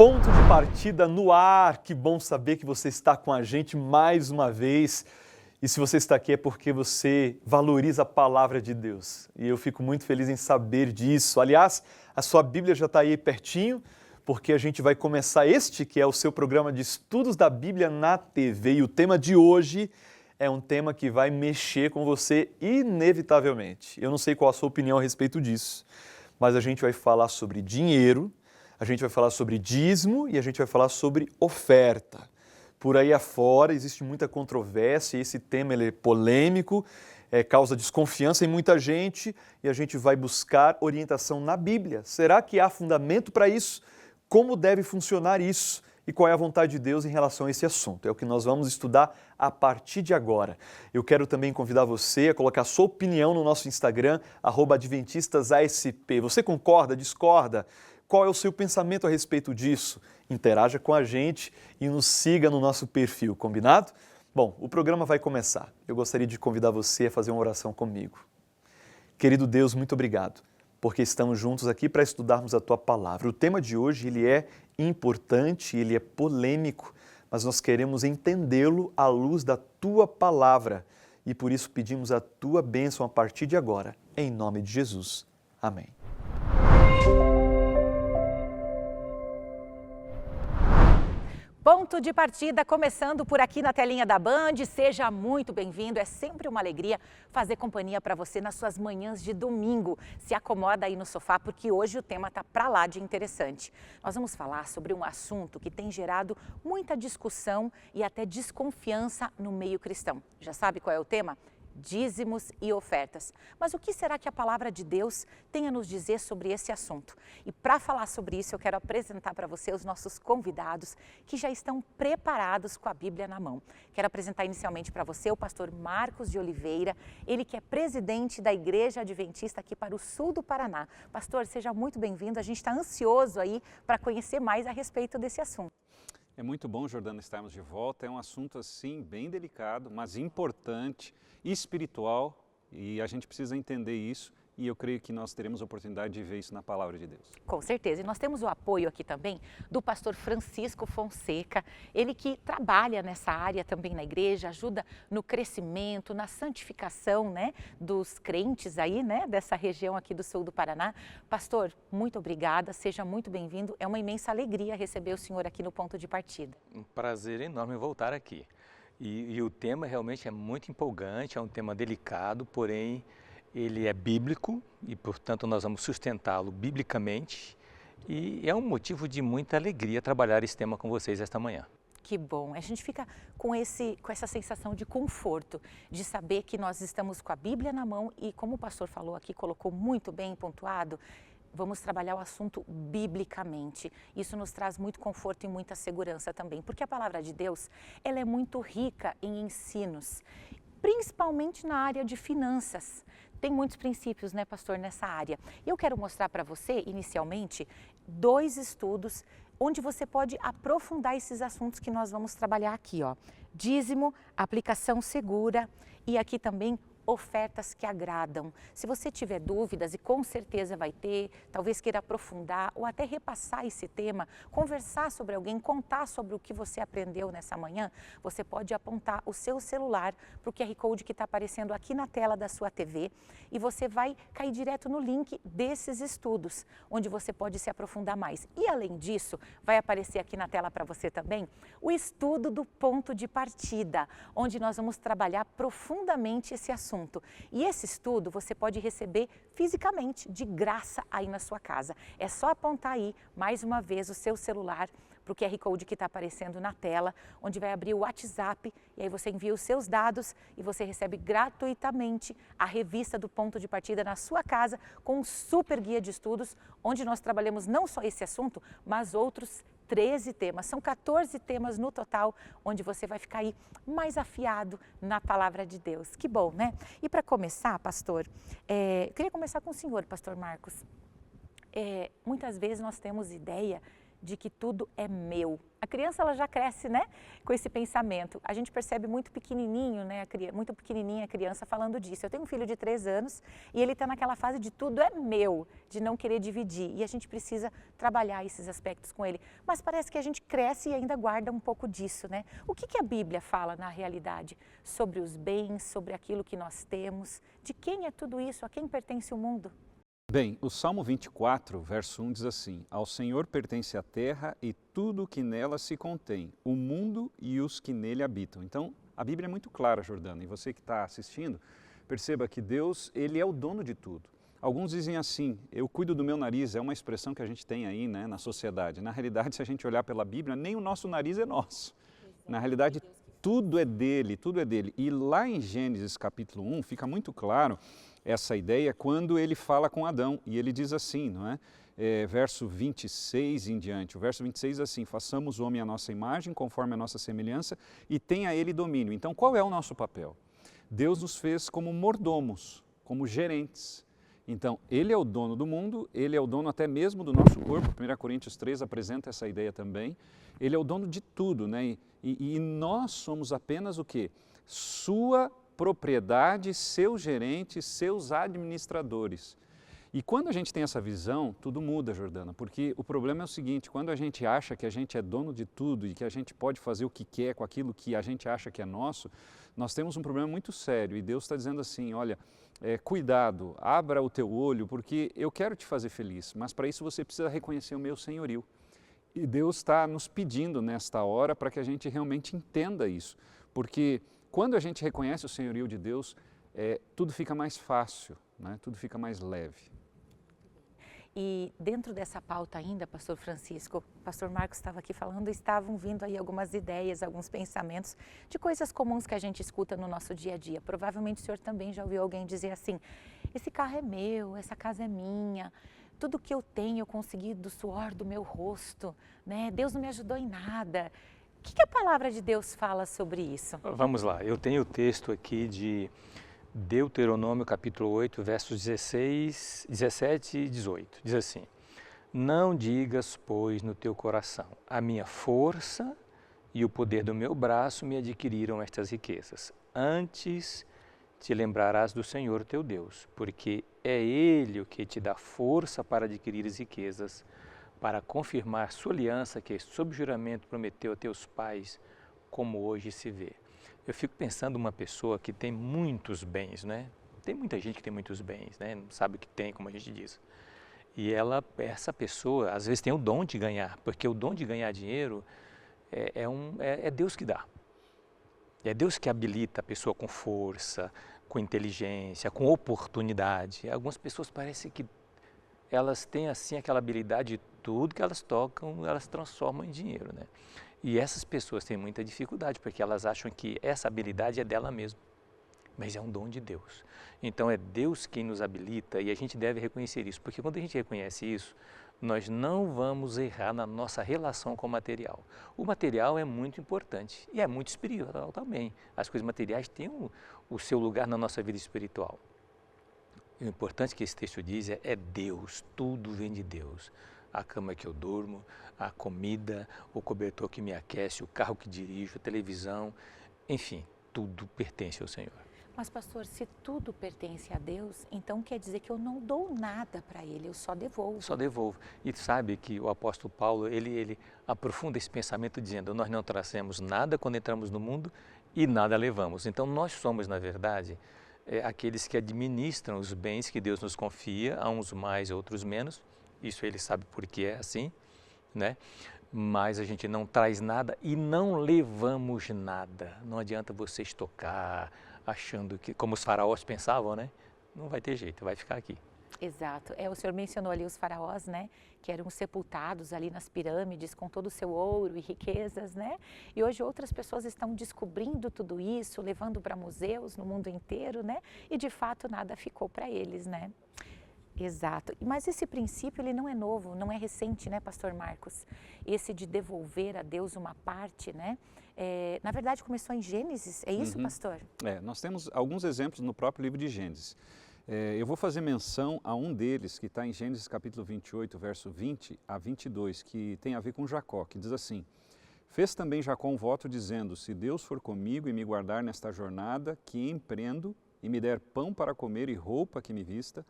Ponto de partida no ar. Que bom saber que você está com a gente mais uma vez. E se você está aqui é porque você valoriza a palavra de Deus. E eu fico muito feliz em saber disso. Aliás, a sua Bíblia já está aí pertinho, porque a gente vai começar este, que é o seu programa de estudos da Bíblia na TV. E o tema de hoje é um tema que vai mexer com você inevitavelmente. Eu não sei qual a sua opinião a respeito disso, mas a gente vai falar sobre dinheiro, a gente vai falar sobre dízimo e a gente vai falar sobre oferta. Por aí afora existe muita controvérsia, esse tema ele é polêmico, causa desconfiança em muita gente e a gente vai buscar orientação na Bíblia. Será que há fundamento para isso? Como deve funcionar isso? E qual é a vontade de Deus em relação a esse assunto? É o que nós vamos estudar a partir de agora. Eu quero também convidar você a colocar sua opinião no nosso Instagram, @adventistasasp. Você concorda, discorda? Qual é o seu pensamento a respeito disso? Interaja com a gente e nos siga no nosso perfil, combinado? Bom, o programa vai começar. Eu gostaria de convidar você a fazer uma oração comigo. Querido Deus, muito obrigado, porque estamos juntos aqui para estudarmos a Tua Palavra. O tema de hoje ele é importante, ele é polêmico, mas nós queremos entendê-lo à luz da Tua Palavra e por isso pedimos a Tua bênção a partir de agora, em nome de Jesus. Amém. Ponto de partida, começando por aqui na telinha da Band. Seja muito bem-vindo, é sempre uma alegria fazer companhia para você nas suas manhãs de domingo. Se acomoda aí no sofá, porque hoje o tema está para lá de interessante. Nós vamos falar sobre um assunto que tem gerado muita discussão e até desconfiança no meio cristão. Já sabe qual é o tema? Dízimos e ofertas. Mas o que será que a palavra de Deus tem a nos dizer sobre esse assunto? E para falar sobre isso, eu quero apresentar para você os nossos convidados que já estão preparados com a Bíblia na mão. Quero apresentar inicialmente para você o pastor Marcos de Oliveira, ele que é presidente da Igreja Adventista aqui para o sul do Paraná. Pastor, seja muito bem-vindo, a gente está ansioso aí para conhecer mais a respeito desse assunto. É muito bom, Jordana, estarmos de volta. É um assunto, assim, bem delicado, mas importante, espiritual, e a gente precisa entender isso, e eu creio que nós teremos a oportunidade de ver isso na Palavra de Deus. Com certeza. E nós temos o apoio aqui também do pastor Francisco Fonseca, ele que trabalha nessa área também na igreja, ajuda no crescimento, na santificação, né, dos crentes aí, né, dessa região aqui do sul do Paraná. Pastor, muito obrigada, seja muito bem-vindo. É uma imensa alegria receber o senhor aqui no Ponto de Partida. Um prazer enorme voltar aqui. E o tema realmente é muito empolgante, é um tema delicado, porém ele é bíblico e, portanto, nós vamos sustentá-lo biblicamente e é um motivo de muita alegria trabalhar esse tema com vocês esta manhã. Que bom, a gente fica com essa sensação de conforto, de saber que nós estamos com a Bíblia na mão e, como o pastor falou aqui, colocou muito bem pontuado, vamos trabalhar o assunto biblicamente. Isso nos traz muito conforto e muita segurança também, porque a palavra de Deus, ela é muito rica em ensinos, principalmente na área de finanças. Tem muitos princípios, né, pastor, nessa área. Eu quero mostrar para você, inicialmente, 2 estudos onde você pode aprofundar esses assuntos que nós vamos trabalhar aqui, ó. Dízimo, aplicação segura e aqui também ofertas que agradam. Se você tiver dúvidas, e com certeza vai ter, talvez queira aprofundar ou até repassar esse tema, conversar sobre alguém, contar sobre o que você aprendeu nessa manhã, você pode apontar o seu celular para o QR Code que está aparecendo aqui na tela da sua TV e você vai cair direto no link desses estudos, onde você pode se aprofundar mais. E além disso, vai aparecer aqui na tela para você também o estudo do ponto de partida, onde nós vamos trabalhar profundamente esse assunto. E esse estudo você pode receber fisicamente, de graça, aí na sua casa. É só apontar aí, mais uma vez, o seu celular para o QR Code que está aparecendo na tela, onde vai abrir o WhatsApp, e aí você envia os seus dados e você recebe gratuitamente a revista do Ponto de Partida na sua casa, com um super guia de estudos, onde nós trabalhamos não só esse assunto, mas outros 13 temas. São 14 temas no total, onde você vai ficar aí mais afiado na palavra de Deus. Que bom, né? E para começar, pastor, eu queria começar com o senhor, pastor Marcos. Muitas vezes nós temos ideia de que tudo é meu. A criança ela já cresce, né, com esse pensamento. A gente percebe muito pequenininho, né, muito pequenininha a criança falando disso. Eu tenho um filho de 3 anos e ele está naquela fase de tudo é meu, de não querer dividir. E a gente precisa trabalhar esses aspectos com ele. Mas parece que a gente cresce e ainda guarda um pouco disso, né? O que a Bíblia fala na realidade sobre os bens, sobre aquilo que nós temos? De quem é tudo isso? A quem pertence o mundo? Bem, o Salmo 24, verso 1 diz assim: Ao Senhor pertence a terra e tudo o que nela se contém, o mundo e os que nele habitam. Então, a Bíblia é muito clara, Jordana, e você que está assistindo, perceba que Deus, Ele é o dono de tudo. Alguns dizem assim, eu cuido do meu nariz, é uma expressão que a gente tem aí, né, na sociedade. Na realidade, se a gente olhar pela Bíblia, nem o nosso nariz é nosso. Na realidade, tudo é dele, tudo é dele. E lá em Gênesis capítulo 1, fica muito claro essa ideia quando ele fala com Adão, e ele diz assim, não é? Verso 26 em diante, o verso 26 diz assim, façamos o homem à nossa imagem, conforme a nossa semelhança, e tenha ele domínio. Então, qual é o nosso papel? Deus nos fez como mordomos, como gerentes. Então, ele é o dono do mundo, ele é o dono até mesmo do nosso corpo, 1 Coríntios 3 apresenta essa ideia também, ele é o dono de tudo, né? E nós somos apenas o quê? Sua propriedade, seus gerentes, seus administradores. E quando a gente tem essa visão, tudo muda, Jordana, porque o problema é o seguinte, quando a gente acha que a gente é dono de tudo e que a gente pode fazer o que quer com aquilo que a gente acha que é nosso, nós temos um problema muito sério e Deus está dizendo assim, olha, cuidado, abra o teu olho, porque eu quero te fazer feliz, mas para isso você precisa reconhecer o meu senhorio. E Deus está nos pedindo nesta hora para que a gente realmente entenda isso, porque quando a gente reconhece o senhorio de Deus, tudo fica mais fácil, né? Tudo fica mais leve. E dentro dessa pauta ainda, pastor Francisco, pastor Marcos estava aqui falando, estavam vindo aí algumas ideias, alguns pensamentos de coisas comuns que a gente escuta no nosso dia a dia. Provavelmente o senhor também já ouviu alguém dizer assim, esse carro é meu, essa casa é minha, tudo que eu tenho eu consegui do suor do meu rosto, né? Deus não me ajudou em nada. O que a palavra de Deus fala sobre isso? Vamos lá, eu tenho o texto aqui de Deuteronômio capítulo 8, versos 16, 17 e 18. Diz assim, não digas, pois, no teu coração, a minha força e o poder do meu braço me adquiriram estas riquezas. Antes te lembrarás do Senhor teu Deus, porque é Ele o que te dá força para adquirir as riquezas, para confirmar sua aliança que, sob juramento, prometeu a teus pais, como hoje se vê. Eu fico pensando uma pessoa que tem muitos bens, né? Tem muita gente que tem muitos bens, né? Não sabe o que tem, como a gente diz. E essa pessoa, às vezes tem o dom de ganhar, porque o dom de ganhar dinheiro é Deus que dá. É Deus que habilita a pessoa com força, com inteligência, com oportunidade. Algumas pessoas parecem que elas têm assim aquela habilidade, tudo que elas tocam, elas transformam em dinheiro, né? E essas pessoas têm muita dificuldade, porque elas acham que essa habilidade é dela mesma, mas é um dom de Deus. Então é Deus quem nos habilita e a gente deve reconhecer isso, porque quando a gente reconhece isso, nós não vamos errar na nossa relação com o material. O material é muito importante e é muito espiritual também. As coisas materiais têm o seu lugar na nossa vida espiritual. E o importante que esse texto diz é Deus, tudo vem de Deus. A cama que eu durmo, a comida, o cobertor que me aquece, o carro que dirijo, a televisão, enfim, tudo pertence ao Senhor. Mas pastor, se tudo pertence a Deus, então quer dizer que eu não dou nada para Ele, eu só devolvo. Só devolvo. E sabe que o apóstolo Paulo, ele aprofunda esse pensamento dizendo, nós não trazemos nada quando entramos no mundo e nada levamos. Então nós somos, na verdade, aqueles que administram os bens que Deus nos confia, a uns mais, a outros menos. Isso ele sabe por que é assim, né? Mas a gente não traz nada e não levamos nada. Não adianta você estocar, achando que, como os faraós pensavam, né? Não vai ter jeito, vai ficar aqui. Exato. O senhor mencionou ali os faraós, né? Que eram sepultados ali nas pirâmides com todo o seu ouro e riquezas, né? E hoje outras pessoas estão descobrindo tudo isso, levando para museus no mundo inteiro, né? E de fato nada ficou para eles, né? Exato. Mas esse princípio ele não é novo, não é recente, né, pastor Marcos? Esse de devolver a Deus uma parte, né? Na verdade começou em Gênesis, é isso, pastor? Nós temos alguns exemplos no próprio livro de Gênesis. Eu vou fazer menção a um deles, que está em Gênesis capítulo 28, verso 20 a 22, que tem a ver com Jacó, que diz assim: fez também Jacó um voto dizendo, se Deus for comigo e me guardar nesta jornada que empreendo, e me der pão para comer e roupa que me vista,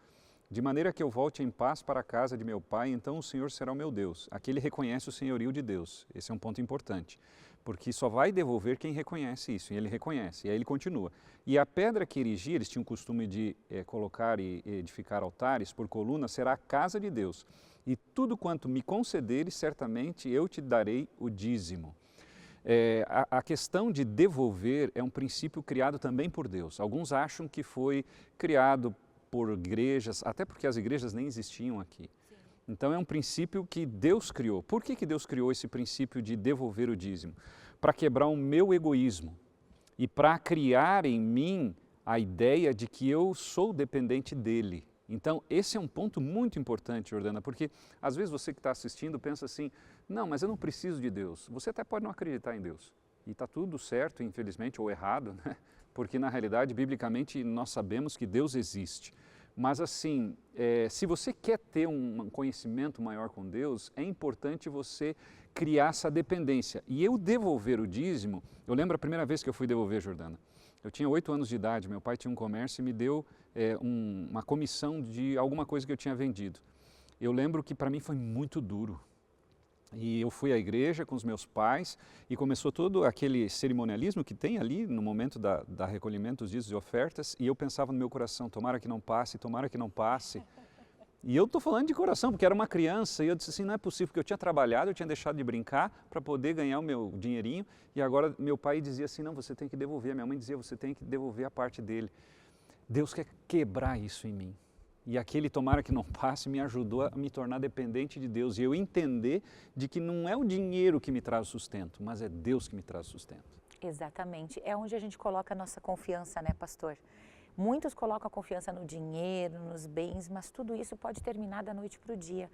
de maneira que eu volte em paz para a casa de meu pai, então o Senhor será o meu Deus. Aqui ele reconhece o senhorio de Deus, esse é um ponto importante, porque só vai devolver quem reconhece isso, e ele reconhece, e aí ele continua. E a pedra que erigi, eles tinham o costume de colocar e edificar altares por coluna, será a casa de Deus, e tudo quanto me concederes, certamente eu te darei o dízimo. A questão de devolver é um princípio criado também por Deus. Alguns acham que foi criado por igrejas, até porque as igrejas nem existiam aqui. Sim. Então é um princípio que Deus criou. Por que Deus criou esse princípio de devolver o dízimo? Para quebrar o meu egoísmo e para criar em mim a ideia de que eu sou dependente dele. Então esse é um ponto muito importante, Jordana, porque às vezes você que está assistindo pensa assim, não, mas eu não preciso de Deus. Você até pode não acreditar em Deus. E está tudo certo, infelizmente, ou errado, né? Porque na realidade, biblicamente, nós sabemos que Deus existe. Mas assim, se você quer ter um conhecimento maior com Deus, é importante você criar essa dependência. E eu devolver o dízimo, eu lembro a primeira vez que eu fui devolver, Jordana. Eu tinha 8 anos de idade, meu pai tinha um comércio e me deu uma comissão de alguma coisa que eu tinha vendido. Eu lembro que para mim foi muito duro. E eu fui à igreja com os meus pais e começou todo aquele cerimonialismo que tem ali no momento da recolhimento dos dízimos e ofertas, e eu pensava no meu coração, tomara que não passe, tomara que não passe. E eu estou falando de coração, porque era uma criança, e eu disse assim, não é possível, porque eu tinha trabalhado, eu tinha deixado de brincar para poder ganhar o meu dinheirinho, e agora meu pai dizia assim, não, você tem que devolver, minha mãe dizia, você tem que devolver a parte dele. Deus quer quebrar isso em mim. E aquele tomara que não passe me ajudou a me tornar dependente de Deus e eu entender de que não é o dinheiro que me traz sustento, mas é Deus que me traz sustento. Exatamente, é onde a gente coloca a nossa confiança, né, pastor? Muitos colocam a confiança no dinheiro, nos bens, mas tudo isso pode terminar da noite para o dia.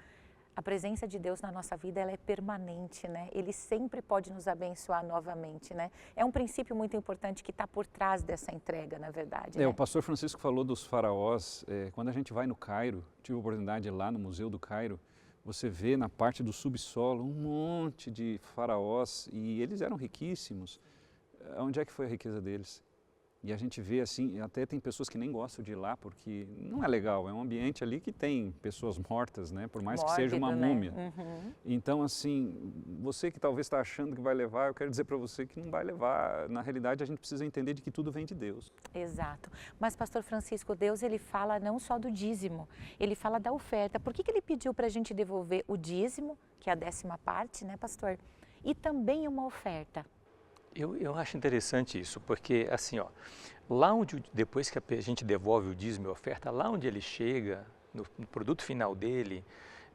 A presença de Deus na nossa vida, ela é permanente, né? Ele sempre pode nos abençoar novamente, né? É um princípio muito importante que está por trás dessa entrega, na verdade. Né? O pastor Francisco falou dos faraós. Quando a gente vai no Cairo, tive a oportunidade de ir lá no Museu do Cairo, você vê na parte do subsolo um monte de faraós e eles eram riquíssimos. Onde é que foi a riqueza deles? E a gente vê assim, até tem pessoas que nem gostam de ir lá porque não é legal, é um ambiente ali que tem pessoas mortas, né? Por mais Mórbido, que seja uma múmia. Né? Uhum. Então assim, você que talvez está achando que vai levar, eu quero dizer para você que não vai levar. Na realidade a gente precisa entender de que tudo vem de Deus. Exato. Mas pastor Francisco, Deus ele fala não só do dízimo, ele fala da oferta. Por que ele pediu para a gente devolver o dízimo, que é a 10ª parte, né pastor? E também uma oferta. Eu acho interessante isso, porque assim, ó, lá onde, depois que a gente devolve o dízimo e a oferta, lá onde ele chega, no produto final dele,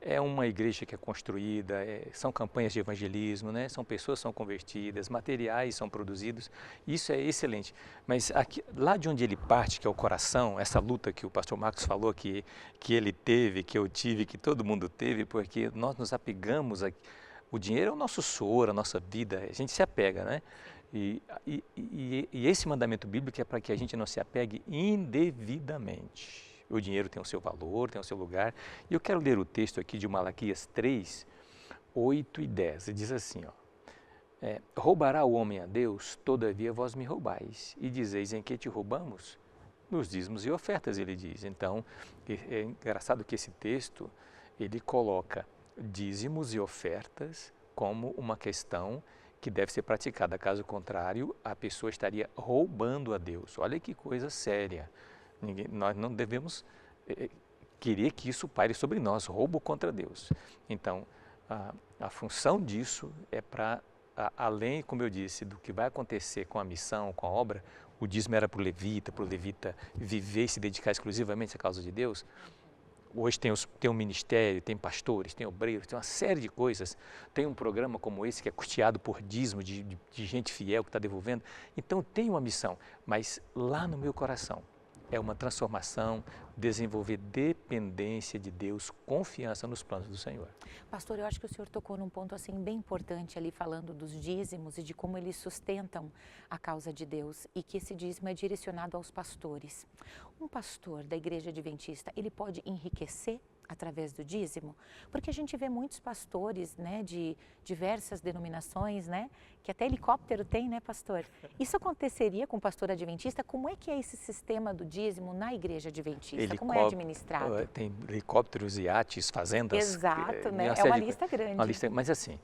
é uma igreja que é construída, são campanhas de evangelismo, né? São pessoas que são convertidas, materiais são produzidos, isso é excelente. Mas aqui, lá de onde ele parte, que é o coração, essa luta que o pastor Marcos falou que ele teve, que eu tive, que todo mundo teve, porque nós nos apegamos a... O dinheiro é o nosso soro, a nossa vida, a gente se apega, né? E esse mandamento bíblico é para que a gente não se apegue indevidamente. O dinheiro tem o seu valor, tem o seu lugar. E eu quero ler o texto aqui de Malaquias 3, 8 e 10. E diz assim, ó, roubará o homem a Deus, todavia vós me roubais. E dizeis, em que te roubamos? Nos dízimos e ofertas, ele diz. Então, é engraçado que esse texto, ele coloca dízimos e ofertas como uma questão que deve ser praticada. Caso contrário, a pessoa estaria roubando a Deus. Olha que coisa séria. Nós não devemos querer que isso paire sobre nós, roubo contra Deus. Então, a função disso é para, além, como eu disse, do que vai acontecer com a missão, com a obra, o dízimo era para o levita viver e se dedicar exclusivamente à causa de Deus. Hoje tem um ministério, tem pastores, tem obreiros, tem uma série de coisas. Tem um programa como esse que é custeado por dízimo de gente fiel que está devolvendo. Então tem uma missão, mas lá no meu coração é uma transformação, desenvolver dependência de Deus, confiança nos planos do Senhor. Pastor, eu acho que o senhor tocou num ponto assim bem importante ali, falando dos dízimos e de como eles sustentam a causa de Deus e que esse dízimo é direcionado aos pastores. Um pastor da Igreja Adventista, ele pode enriquecer através do dízimo? Porque a gente vê muitos pastores, né, de diversas denominações, né, que até helicóptero tem, né, pastor? Isso aconteceria com o pastor adventista? Como é que é esse sistema do dízimo na Igreja Adventista? Como é administrado? Tem helicópteros, iates, fazendas. Exato, né? É uma lista grande. Mas assim,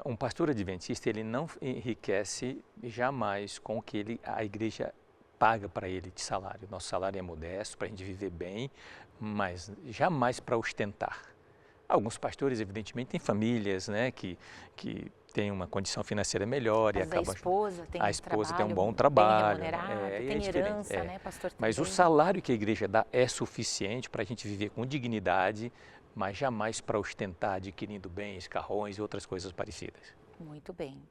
um pastor adventista, ele não enriquece jamais com o que a igreja paga para ele de salário. Nosso salário é modesto, para a gente viver bem, mas jamais para ostentar. Alguns pastores, evidentemente, têm famílias, né, que têm uma condição financeira melhor. Mas e acabam... a esposa tem um bom trabalho. Bem remunerado, tem herança, né, pastor? Mas o salário que a igreja dá é suficiente para a gente viver com dignidade, mas jamais para ostentar adquirindo bens, carrões e outras coisas parecidas. Muito bem.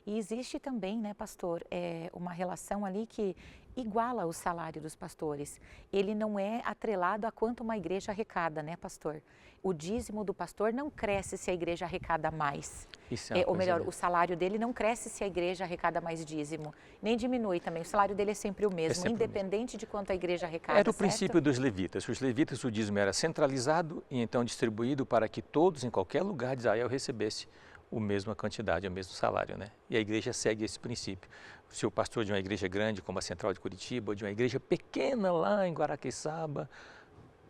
E existe também, né, pastor, uma relação ali que iguala o salário dos pastores. Ele não é atrelado a quanto uma igreja arrecada, né, pastor? O dízimo do pastor não cresce se a igreja arrecada mais. Isso é ou melhor, o salário dele não cresce se a igreja arrecada mais dízimo. Nem diminui também. O salário dele é sempre o mesmo, independente de quanto a igreja arrecada. Era o princípio dos levitas. Os levitas, o dízimo era centralizado e então distribuído para que todos, em qualquer lugar de Israel, recebessem a mesma quantidade, o mesmo salário, né? E a igreja segue esse princípio. Se o pastor de uma igreja grande, como a Central de Curitiba, ou de uma igreja pequena lá em Guaraqueçaba,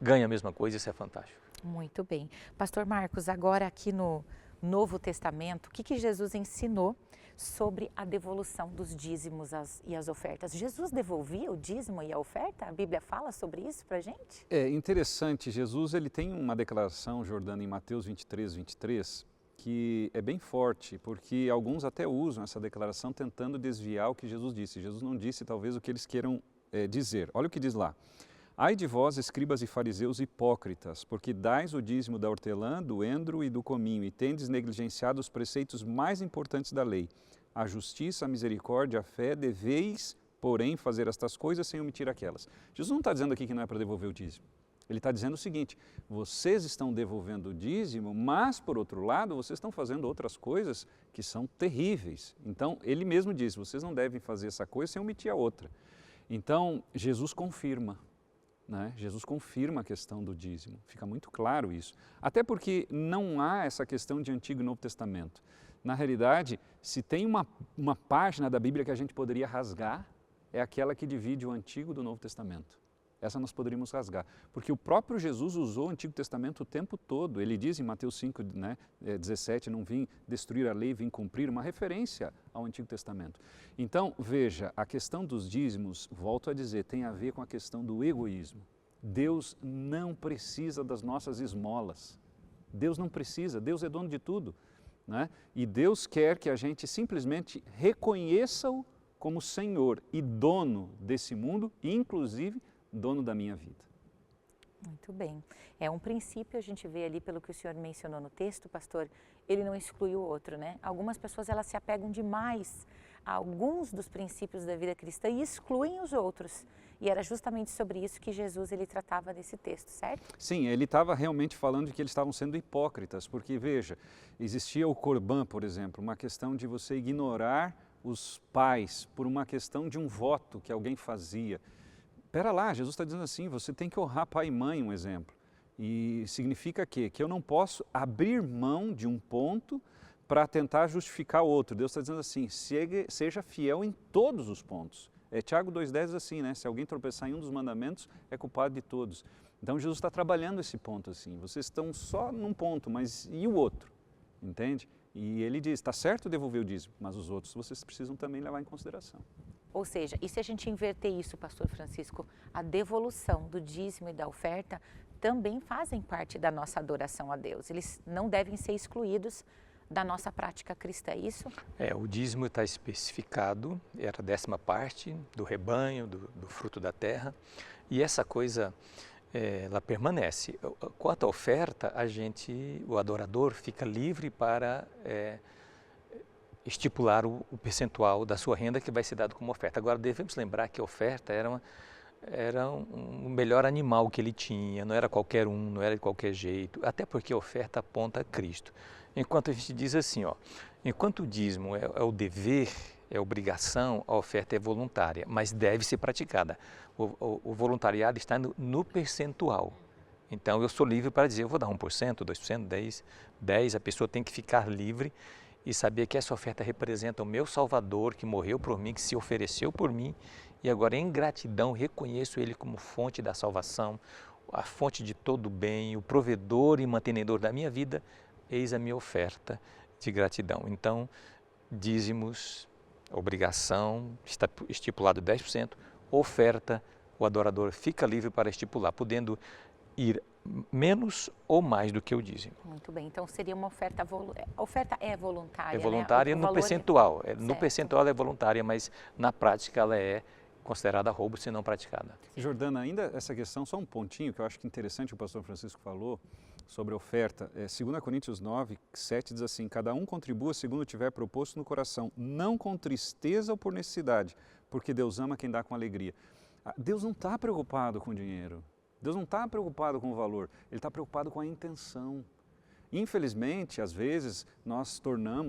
ganha a mesma coisa, isso é fantástico. Muito bem. Pastor Marcos, agora aqui no Novo Testamento, o que Jesus ensinou sobre a devolução dos dízimos e as ofertas? Jesus devolvia o dízimo e a oferta? A Bíblia fala sobre isso para a gente? É interessante, Jesus ele tem uma declaração, Jordana, em Mateus 23, que é bem forte, porque alguns até usam essa declaração tentando desviar o que Jesus disse. Jesus não disse talvez o que eles queiram dizer. Olha o que diz lá. Ai de vós, escribas e fariseus hipócritas, porque dais o dízimo da hortelã, do endro e do cominho, e tendes negligenciado os preceitos mais importantes da lei. A justiça, a misericórdia, a fé, deveis, porém, fazer estas coisas sem omitir aquelas. Jesus não está dizendo aqui que não é para devolver o dízimo. Ele está dizendo o seguinte, vocês estão devolvendo o dízimo, mas, por outro lado, vocês estão fazendo outras coisas que são terríveis. Então, ele mesmo diz, vocês não devem fazer essa coisa sem omitir a outra. Então, Jesus confirma. Né? Jesus confirma a questão do dízimo, fica muito claro isso. Até porque não há essa questão de Antigo e Novo Testamento. Na realidade, se tem uma página da Bíblia que a gente poderia rasgar, é aquela que divide o Antigo do Novo Testamento. Essa nós poderíamos rasgar, porque o próprio Jesus usou o Antigo Testamento o tempo todo. Ele diz em Mateus 5, 17, não vim destruir a lei, vim cumprir, uma referência ao Antigo Testamento. Então, veja, a questão dos dízimos, volto a dizer, tem a ver com a questão do egoísmo. Deus não precisa das nossas esmolas. Deus não precisa, Deus é dono de tudo. Né? E Deus quer que a gente simplesmente reconheça-o como Senhor e dono desse mundo, e inclusive dono da minha vida. Muito bem. É um princípio, a gente vê ali pelo que o senhor mencionou no texto, pastor, ele não exclui o outro, né? Algumas pessoas, elas se apegam demais a alguns dos princípios da vida cristã e excluem os outros. E era justamente sobre isso que Jesus, ele tratava nesse texto, certo? Sim, ele estava realmente falando de que eles estavam sendo hipócritas, porque, veja, existia o Corban, por exemplo, uma questão de você ignorar os pais por uma questão de um voto que alguém fazia. Espera lá, Jesus está dizendo assim, você tem que honrar pai e mãe, um exemplo. E significa que eu não posso abrir mão de um ponto para tentar justificar outro. Deus está dizendo assim, seja fiel em todos os pontos. Tiago 2,10 diz assim, né? Se alguém tropeçar em um dos mandamentos, é culpado de todos. Então Jesus está trabalhando esse ponto assim, vocês estão só num ponto, mas e o outro? Entende? E ele diz, está certo devolver o dízimo, mas os outros vocês precisam também levar em consideração. Ou seja, e se a gente inverter isso, pastor Francisco, a devolução do dízimo e da oferta também fazem parte da nossa adoração a Deus. Eles não devem ser excluídos da nossa prática cristã, é isso? O dízimo está especificado, era a 10ª parte do rebanho, do fruto da terra, e essa coisa, ela permanece. Quanto à oferta, o adorador fica livre para estipular o percentual da sua renda que vai ser dado como oferta. Agora, devemos lembrar que a oferta era era o melhor animal que ele tinha, não era qualquer um, não era de qualquer jeito, até porque a oferta aponta a Cristo. Enquanto a gente diz assim, ó, enquanto o dízimo é o dever, é obrigação, a oferta é voluntária, mas deve ser praticada. O voluntariado está no percentual. Então eu sou livre para dizer, eu vou dar 1%, 2%, 10%, a pessoa tem que ficar livre e saber que essa oferta representa o meu Salvador, que morreu por mim, que se ofereceu por mim, e agora em gratidão reconheço Ele como fonte da salvação, a fonte de todo o bem, o provedor e mantenedor da minha vida, eis a minha oferta de gratidão. Então, dízimos, obrigação, está estipulado 10%, oferta, o adorador fica livre para estipular, podendo ir menos ou mais do que o dízimo. Muito bem, então seria uma oferta, a oferta é voluntária, é voluntária, né? no percentual, no percentual ela é voluntária, mas na prática ela é considerada roubo se não praticada. Jordana, ainda essa questão, só um pontinho que eu acho que interessante o pastor Francisco falou sobre a oferta. 2 Coríntios 9, 7 diz assim, cada um contribua segundo tiver proposto no coração, não com tristeza ou por necessidade, porque Deus ama quem dá com alegria. Deus não está preocupado com o dinheiro, Deus não está preocupado com o valor, Ele está preocupado com a intenção. Infelizmente, às vezes,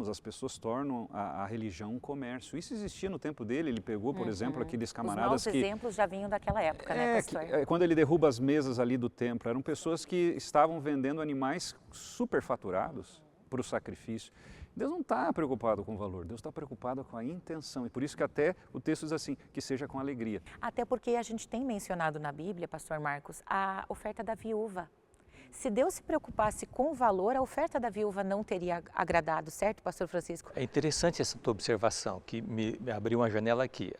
as pessoas tornam a religião um comércio. Isso existia no tempo dele, ele pegou, por exemplo, aqueles camaradas que... Os maus exemplos já vinham daquela época, né, pastor? Quando ele derruba as mesas ali do templo, eram pessoas que estavam vendendo animais superfaturados para o sacrifício. Deus não está preocupado com o valor, Deus está preocupado com a intenção. E por isso que até o texto diz assim, que seja com alegria. Até porque a gente tem mencionado na Bíblia, pastor Marcos, a oferta da viúva. Se Deus se preocupasse com o valor, a oferta da viúva não teria agradado, certo, pastor Francisco? É interessante essa tua observação, que me abriu uma janela aqui.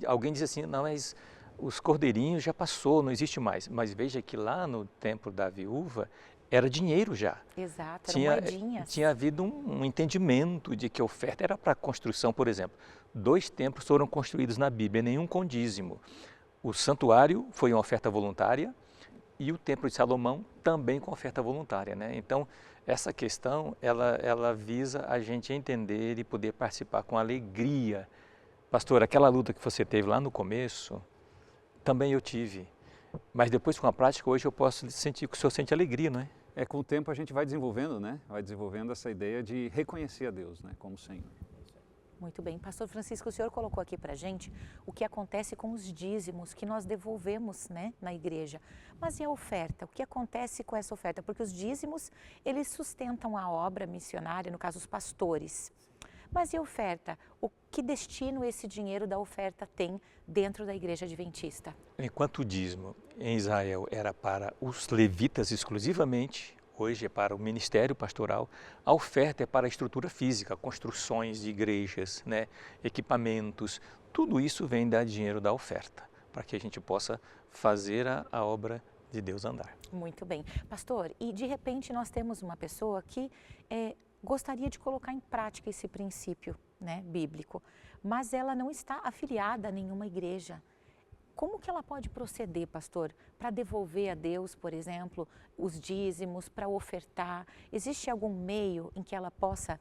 Alguém diz assim, não, mas os cordeirinhos já passou, não existe mais. Mas veja que lá no templo da viúva, era dinheiro já. Exato, eram moedinhas. Tinha havido um entendimento de que a oferta era para construção, por exemplo. 2 templos foram construídos na Bíblia, nenhum com dízimo. O santuário foi uma oferta voluntária, e o Templo de Salomão também com oferta voluntária, né? Então, essa questão, ela visa a gente entender e poder participar com alegria. Pastor, aquela luta que você teve lá no começo, também eu tive. Mas depois com a prática, hoje eu posso sentir que o senhor sente alegria, não é? Com o tempo a gente vai desenvolvendo, né? Vai desenvolvendo essa ideia de reconhecer a Deus, né? Como Senhor. Muito bem. Pastor Francisco, o senhor colocou aqui para a gente o que acontece com os dízimos que nós devolvemos, né, na igreja. Mas e a oferta? O que acontece com essa oferta? Porque os dízimos, eles sustentam a obra missionária, no caso os pastores. Mas e a oferta? O que destino esse dinheiro da oferta tem dentro da igreja adventista? Enquanto o dízimo em Israel era para os levitas exclusivamente, hoje é para o ministério pastoral, a oferta é para a estrutura física, construções de igrejas, né, equipamentos, tudo isso vem dar dinheiro da oferta, para que a gente possa fazer a obra de Deus andar. Muito bem. Pastor, e de repente nós temos uma pessoa que gostaria de colocar em prática esse princípio, né, bíblico, mas ela não está afiliada a nenhuma igreja. Como que ela pode proceder, pastor, para devolver a Deus, por exemplo, os dízimos, para ofertar? Existe algum meio em que ela possa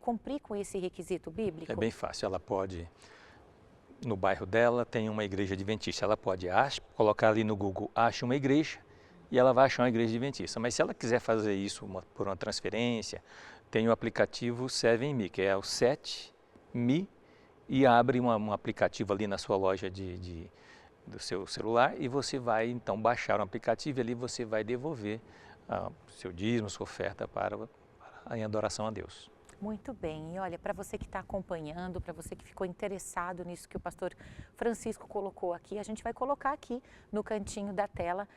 cumprir com esse requisito bíblico? É bem fácil, ela pode, no bairro dela tem uma igreja adventista, ela pode colocar ali no Google, ache uma igreja, e ela vai achar uma igreja adventista. Mas se ela quiser fazer isso por uma transferência, tem o aplicativo 7Me, que é o 7Me, e abre um aplicativo ali na sua loja do seu celular e você vai então baixar um aplicativo e ali você vai devolver seu dízimo, sua oferta em adoração a Deus. Muito bem, e olha, para você que está acompanhando, para você que ficou interessado nisso que o pastor Francisco colocou aqui, a gente vai colocar aqui no cantinho da tela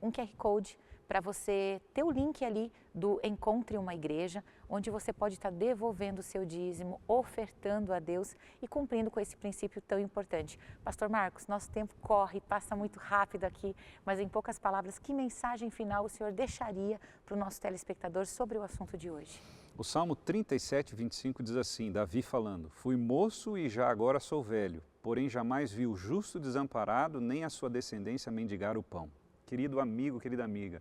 um QR Code para você ter o link ali do Encontre uma Igreja, onde você pode estar devolvendo o seu dízimo, ofertando a Deus e cumprindo com esse princípio tão importante. Pastor Marcos, nosso tempo corre, passa muito rápido aqui, mas em poucas palavras, que mensagem final o senhor deixaria para o nosso telespectador sobre o assunto de hoje? O Salmo 37, 25 diz assim, Davi falando, fui moço e já agora sou velho, porém jamais vi o justo desamparado, nem a sua descendência mendigar o pão. Querido amigo, querida amiga,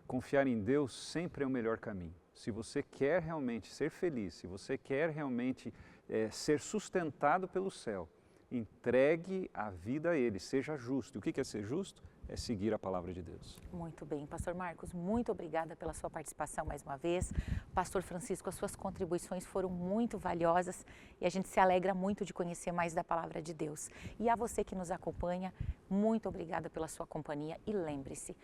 confiar em Deus sempre é o melhor caminho. Se você quer realmente ser feliz, se você quer realmente ser sustentado pelo céu, entregue a vida a Ele, seja justo. E o que é ser justo? É seguir a palavra de Deus. Muito bem, Pastor Marcos, muito obrigada pela sua participação mais uma vez. Pastor Francisco, as suas contribuições foram muito valiosas e a gente se alegra muito de conhecer mais da palavra de Deus. E a você que nos acompanha, muito obrigada pela sua companhia e lembre-se,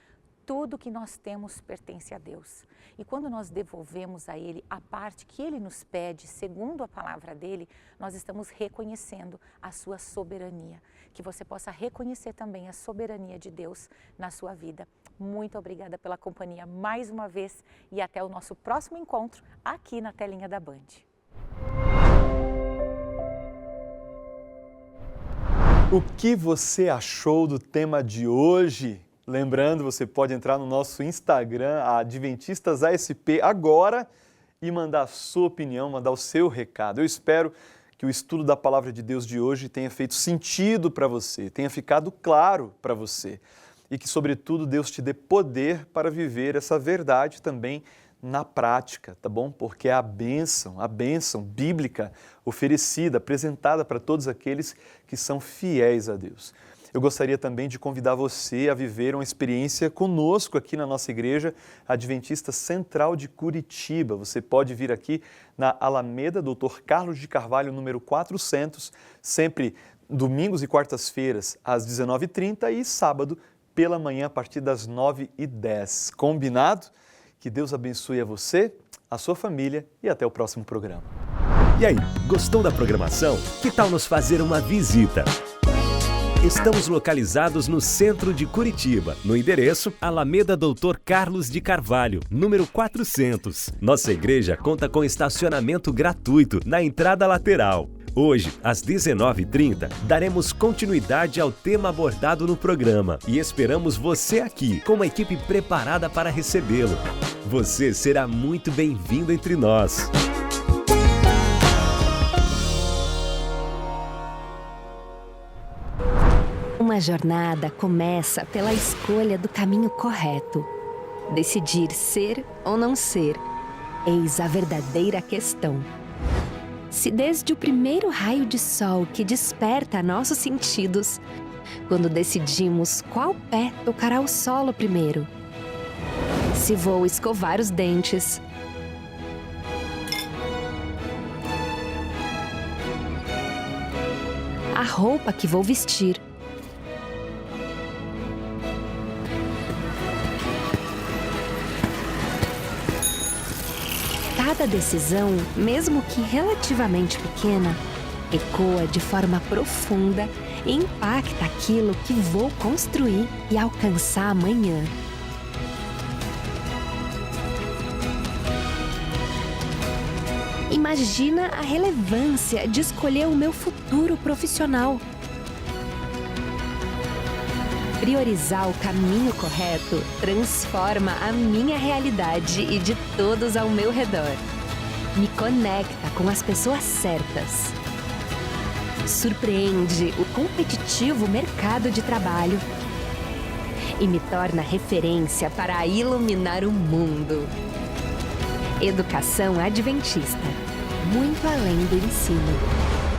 tudo que nós temos pertence a Deus. E quando nós devolvemos a Ele a parte que Ele nos pede, segundo a palavra dEle, nós estamos reconhecendo a sua soberania. Que você possa reconhecer também a soberania de Deus na sua vida. Muito obrigada pela companhia mais uma vez e até o nosso próximo encontro aqui na telinha da Band. O que você achou do tema de hoje? Lembrando, você pode entrar no nosso Instagram, Adventistas ASP, agora e mandar a sua opinião, mandar o seu recado. Eu espero que o estudo da Palavra de Deus de hoje tenha feito sentido para você, tenha ficado claro para você e que, sobretudo, Deus te dê poder para viver essa verdade também na prática, tá bom? Porque é a bênção bíblica oferecida, apresentada para todos aqueles que são fiéis a Deus. Eu gostaria também de convidar você a viver uma experiência conosco aqui na nossa igreja Adventista Central de Curitiba. Você pode vir aqui na Alameda Dr. Carlos de Carvalho, número 400, sempre domingos e quartas-feiras às 19h30 e sábado pela manhã a partir das 9h10. Combinado? Que Deus abençoe a você, a sua família e até o próximo programa. E aí, gostou da programação? Que tal nos fazer uma visita? Estamos localizados no centro de Curitiba, no endereço Alameda Dr. Carlos de Carvalho, número 400. Nossa igreja conta com estacionamento gratuito na entrada lateral. Hoje, às 19h30, daremos continuidade ao tema abordado no programa e esperamos você aqui, com uma equipe preparada para recebê-lo. Você será muito bem-vindo entre nós. Uma jornada começa pela escolha do caminho correto. Decidir ser ou não ser, eis a verdadeira questão. Se desde o primeiro raio de sol que desperta nossos sentidos, quando decidimos qual pé tocará o solo primeiro, se vou escovar os dentes, a roupa que vou vestir, cada decisão, mesmo que relativamente pequena, ecoa de forma profunda e impacta aquilo que vou construir e alcançar amanhã. Imagina a relevância de escolher o meu futuro profissional. Priorizar o caminho correto transforma a minha realidade e de todos ao meu redor. Me conecta com as pessoas certas. Surpreende o competitivo mercado de trabalho e me torna referência para iluminar o mundo. Educação Adventista, muito além do ensino.